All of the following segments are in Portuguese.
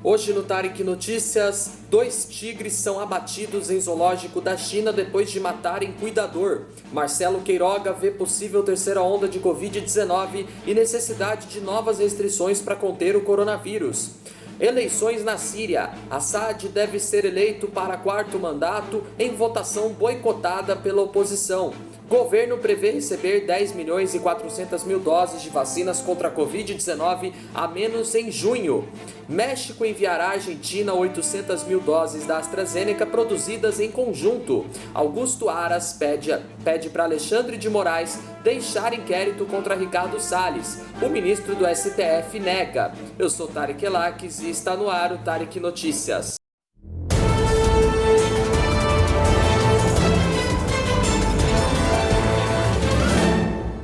Hoje no Tarek Notícias, 2 tigres são abatidos em zoológico da China depois de matarem cuidador. Marcelo Queiroga vê possível terceira onda de Covid-19 e necessidade de novas restrições para conter o coronavírus. Eleições na Síria. Assad deve ser eleito para 4º mandato em votação boicotada pela oposição. Governo prevê receber 10 milhões e 400 mil doses de vacinas contra a Covid-19 a menos em junho. México enviará à Argentina 800 mil doses da AstraZeneca produzidas em conjunto. Augusto Aras pede para Alexandre de Moraes deixar inquérito contra Ricardo Salles. O ministro do STF nega. Eu sou Tarek Elaques e está no ar o Tarek Notícias.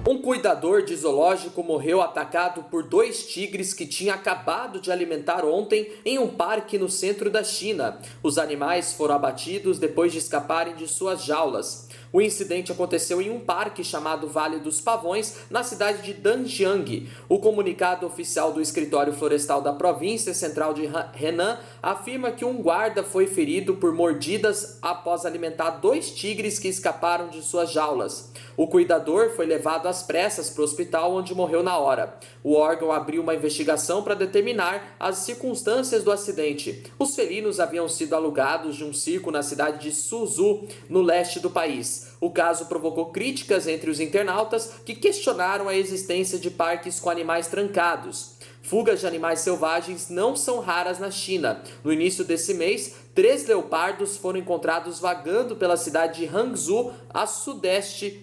Um cuidador de zoológico morreu atacado por 2 tigres que tinha acabado de alimentar ontem em um parque no centro da China. Os animais foram abatidos depois de escaparem de suas jaulas. O incidente aconteceu em um parque chamado Vale dos Pavões, na cidade de Danjiang. O comunicado oficial do Escritório Florestal da Província Central de Henan afirma que um guarda foi ferido por mordidas após alimentar 2 tigres que escaparam de suas jaulas. O cuidador foi levado às pressas para o hospital, onde morreu na hora. O órgão abriu uma investigação para determinar as circunstâncias do acidente. Os felinos haviam sido alugados de um circo na cidade de Suzhou, no leste do país. O caso provocou críticas entre os internautas que questionaram a existência de parques com animais trancados. Fugas de animais selvagens não são raras na China. No início desse mês, 3 leopardos foram encontrados vagando pela cidade de Hangzhou, a sudoeste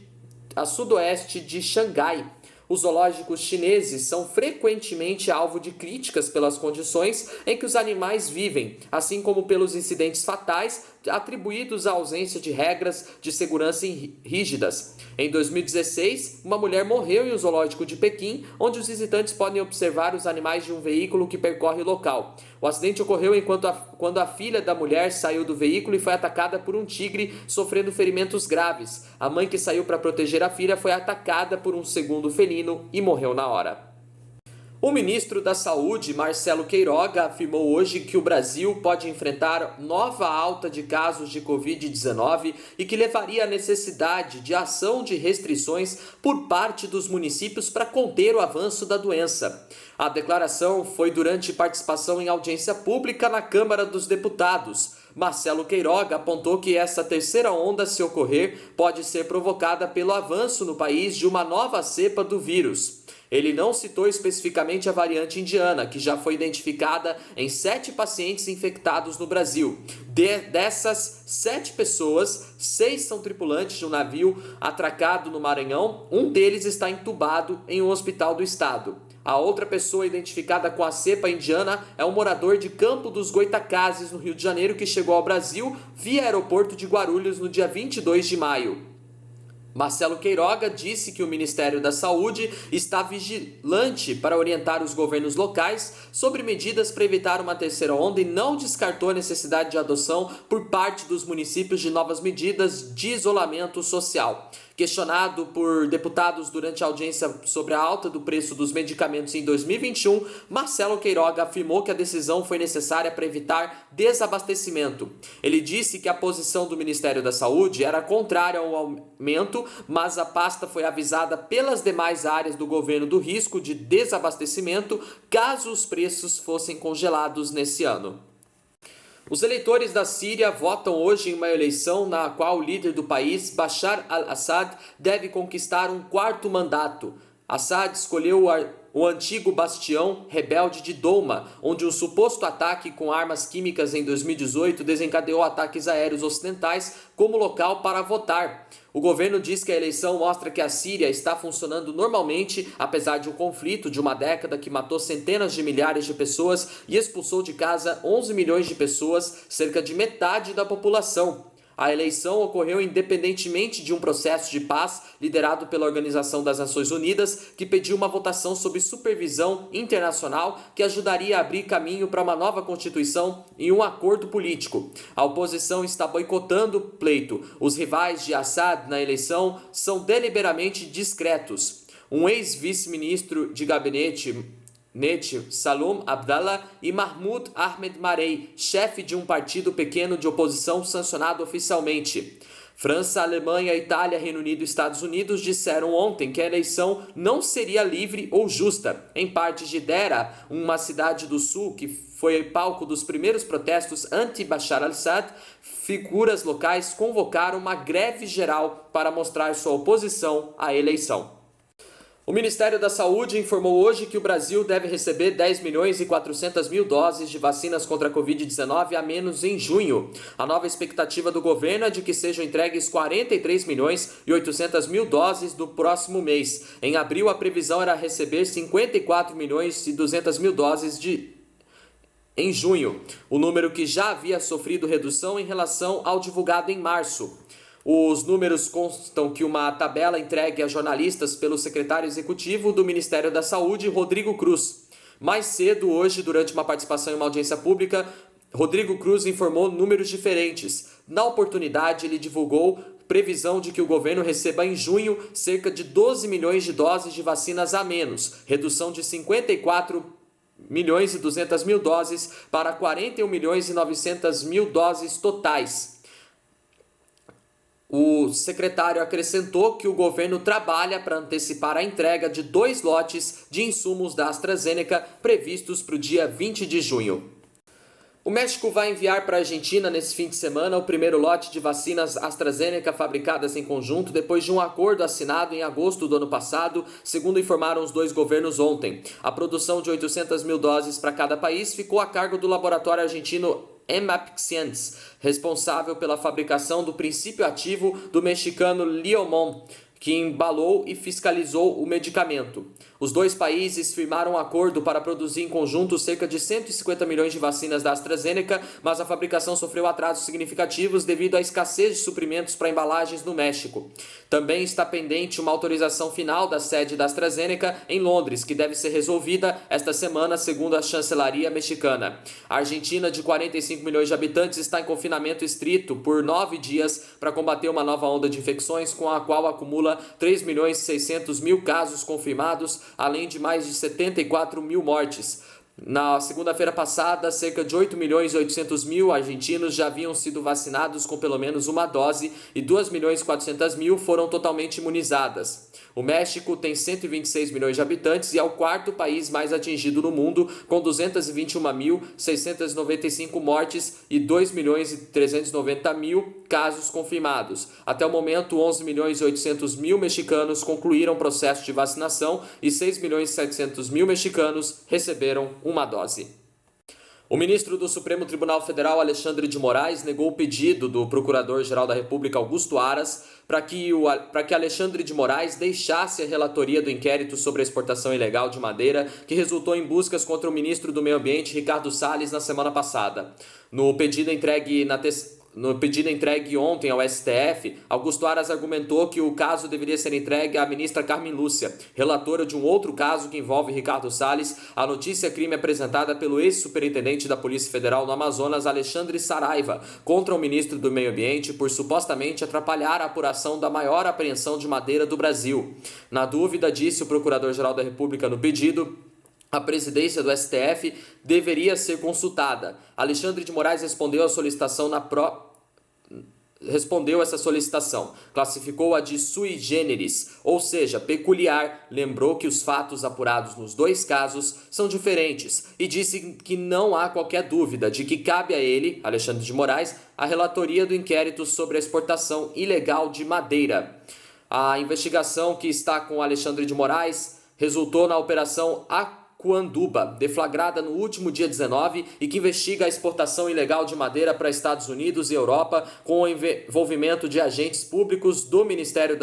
de Xangai. Os zoológicos chineses são frequentemente alvo de críticas pelas condições em que os animais vivem, assim como pelos incidentes fatais atribuídos à ausência de regras de segurança rígidas. Em 2016, uma mulher morreu em um zoológico de Pequim, onde os visitantes podem observar os animais de um veículo que percorre o local. O acidente ocorreu quando a filha da mulher saiu do veículo e foi atacada por um tigre, sofrendo ferimentos graves. A mãe que saiu para proteger a filha foi atacada por um segundo felino e morreu na hora. O ministro da Saúde, Marcelo Queiroga, afirmou hoje que o Brasil pode enfrentar nova alta de casos de Covid-19 e que levaria à necessidade de ação de restrições por parte dos municípios para conter o avanço da doença. A declaração foi durante participação em audiência pública na Câmara dos Deputados. Marcelo Queiroga apontou que essa terceira onda, se ocorrer, pode ser provocada pelo avanço no país de uma nova cepa do vírus. Ele não citou especificamente a variante indiana, que já foi identificada em 7 pacientes infectados no Brasil. Dessas 7 pessoas, 6 são tripulantes de um navio atracado no Maranhão. Um deles está entubado em um hospital do estado. A outra pessoa identificada com a cepa indiana é um morador de Campo dos Goitacazes, no Rio de Janeiro, que chegou ao Brasil via aeroporto de Guarulhos no dia 22 de maio. Marcelo Queiroga disse que o Ministério da Saúde está vigilante para orientar os governos locais sobre medidas para evitar uma terceira onda e não descartou a necessidade de adoção por parte dos municípios de novas medidas de isolamento social. Questionado por deputados durante a audiência sobre a alta do preço dos medicamentos em 2021, Marcelo Queiroga afirmou que a decisão foi necessária para evitar desabastecimento. Ele disse que a posição do Ministério da Saúde era contrária ao aumento, mas a pasta foi avisada pelas demais áreas do governo do risco de desabastecimento caso os preços fossem congelados nesse ano. Os eleitores da Síria votam hoje em uma eleição na qual o líder do país, Bashar al-Assad, deve conquistar um 4º mandato. Assad escolheu o antigo bastião rebelde de Douma, onde um suposto ataque com armas químicas em 2018 desencadeou ataques aéreos ocidentais como local para votar. O governo diz que a eleição mostra que a Síria está funcionando normalmente, apesar de um conflito de uma década que matou centenas de milhares de pessoas e expulsou de casa 11 milhões de pessoas, cerca de metade da população. A eleição ocorreu independentemente de um processo de paz liderado pela Organização das Nações Unidas, que pediu uma votação sob supervisão internacional que ajudaria a abrir caminho para uma nova constituição e um acordo político. A oposição está boicotando o pleito. Os rivais de Assad na eleição são deliberadamente discretos. Um ex-vice-ministro de gabinete Nete Salom Abdallah e Mahmoud Ahmed Marei, chefe de um partido pequeno de oposição sancionado oficialmente. França, Alemanha, Itália, Reino Unido e Estados Unidos disseram ontem que a eleição não seria livre ou justa. Em partes de Dera, uma cidade do sul que foi palco dos primeiros protestos anti-Bashar al-Assad, figuras locais convocaram uma greve geral para mostrar sua oposição à eleição. O Ministério da Saúde informou hoje que o Brasil deve receber 10 milhões e 400 mil doses de vacinas contra a Covid-19 a menos em junho. A nova expectativa do governo é de que sejam entregues 43 milhões e 800 mil doses no próximo mês. Em abril, a previsão era receber 54 milhões e 200 mil doses em junho, o número que já havia sofrido redução em relação ao divulgado em março. Os números constam que uma tabela entregue a jornalistas pelo secretário executivo do Ministério da Saúde, Rodrigo Cruz. Mais cedo, hoje, durante uma participação em uma audiência pública, Rodrigo Cruz informou números diferentes. Na oportunidade, ele divulgou previsão de que o governo receba em junho cerca de 12 milhões de doses de vacinas a menos, redução de 54 milhões e 200 mil doses para 41 milhões e 900 mil doses totais. O secretário acrescentou que o governo trabalha para antecipar a entrega de 2 lotes de insumos da AstraZeneca previstos para o dia 20 de junho. O México vai enviar para a Argentina nesse fim de semana o primeiro lote de vacinas AstraZeneca fabricadas em conjunto depois de um acordo assinado em agosto do ano passado, segundo informaram os dois governos ontem. A produção de 800 mil doses para cada país ficou a cargo do laboratório argentino Emaxiens, responsável pela fabricação do princípio ativo do mexicano Liomon, que embalou e fiscalizou o medicamento. Os dois países firmaram um acordo para produzir em conjunto cerca de 150 milhões de vacinas da AstraZeneca, mas a fabricação sofreu atrasos significativos devido à escassez de suprimentos para embalagens no México. Também está pendente uma autorização final da sede da AstraZeneca em Londres, que deve ser resolvida esta semana, segundo a chancelaria mexicana. A Argentina, de 45 milhões de habitantes, está em confinamento estrito por 9 dias para combater uma nova onda de infecções, com a qual acumula 3 milhões e 600 mil casos confirmados, além de mais de 74 mil mortes. Na segunda-feira passada, cerca de 8 milhões e 800 mil argentinos já haviam sido vacinados com pelo menos uma dose e 2 milhões e 400 mil foram totalmente imunizadas. O México tem 126 milhões de habitantes e é o quarto país mais atingido no mundo, com 221.695 mortes e 2 milhões e 390 mil casos confirmados. Até o momento, 11 milhões e 800 mil mexicanos concluíram o processo de vacinação e 6 milhões e 700 mil mexicanos receberam uma dose. O ministro do Supremo Tribunal Federal, Alexandre de Moraes, negou o pedido do Procurador-Geral da República, Augusto Aras, para que Alexandre de Moraes deixasse a relatoria do inquérito sobre a exportação ilegal de madeira, que resultou em buscas contra o ministro do Meio Ambiente, Ricardo Salles, na semana passada. No pedido entregue ontem ao STF, Augusto Aras argumentou que o caso deveria ser entregue à ministra Carmen Lúcia, relatora de um outro caso que envolve Ricardo Salles, a notícia-crime apresentada pelo ex-superintendente da Polícia Federal no Amazonas, Alexandre Saraiva, contra o ministro do Meio Ambiente por supostamente atrapalhar a apuração da maior apreensão de madeira do Brasil. Na dúvida, disse o Procurador-Geral da República no pedido, a presidência do STF deveria ser consultada. Alexandre de Moraes respondeu essa solicitação, classificou-a de sui generis, ou seja, peculiar, lembrou que os fatos apurados nos dois casos são diferentes e disse que não há qualquer dúvida de que cabe a ele, Alexandre de Moraes, a relatoria do inquérito sobre a exportação ilegal de madeira. A investigação que está com Alexandre de Moraes resultou na Operação Aquanduba, deflagrada no último dia 19 e que investiga a exportação ilegal de madeira para Estados Unidos e Europa com o envolvimento de agentes públicos do Ministério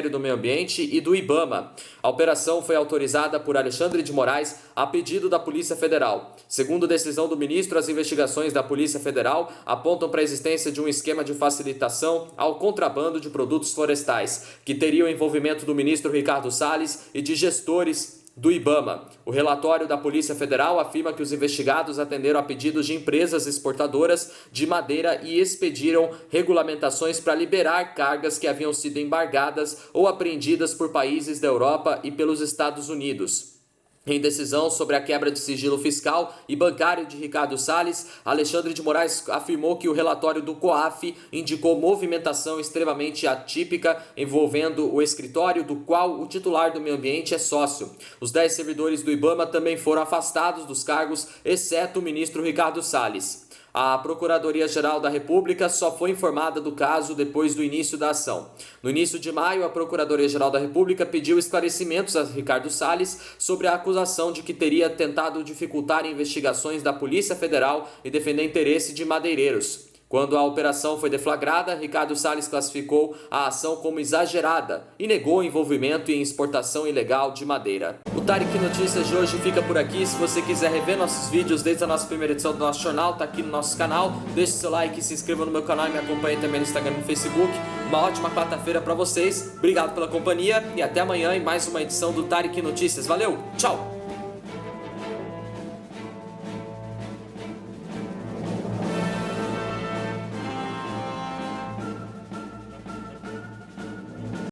do Meio Ambiente e do IBAMA. A operação foi autorizada por Alexandre de Moraes a pedido da Polícia Federal. Segundo decisão do ministro, as investigações da Polícia Federal apontam para a existência de um esquema de facilitação ao contrabando de produtos florestais, que teria o envolvimento do ministro Ricardo Salles e de gestores do IBAMA. O relatório da Polícia Federal afirma que os investigados atenderam a pedidos de empresas exportadoras de madeira e expediram regulamentações para liberar cargas que haviam sido embargadas ou apreendidas por países da Europa e pelos Estados Unidos. Em decisão sobre a quebra de sigilo fiscal e bancário de Ricardo Salles, Alexandre de Moraes afirmou que o relatório do COAF indicou movimentação extremamente atípica envolvendo o escritório do qual o titular do meio ambiente é sócio. Os 10 servidores do IBAMA também foram afastados dos cargos, exceto o ministro Ricardo Salles. A Procuradoria-Geral da República só foi informada do caso depois do início da ação. No início de maio, a Procuradoria-Geral da República pediu esclarecimentos a Ricardo Salles sobre a acusação de que teria tentado dificultar investigações da Polícia Federal e defender interesse de madeireiros. Quando a operação foi deflagrada, Ricardo Salles classificou a ação como exagerada e negou envolvimento em exportação ilegal de madeira. O Tarek Notícias de hoje fica por aqui. Se você quiser rever nossos vídeos desde a nossa primeira edição do nosso jornal, tá aqui no nosso canal. Deixe seu like, se inscreva no meu canal e me acompanhe também no Instagram e no Facebook. Uma ótima quarta-feira para vocês. Obrigado pela companhia e até amanhã em mais uma edição do Tarek Notícias. Valeu, tchau!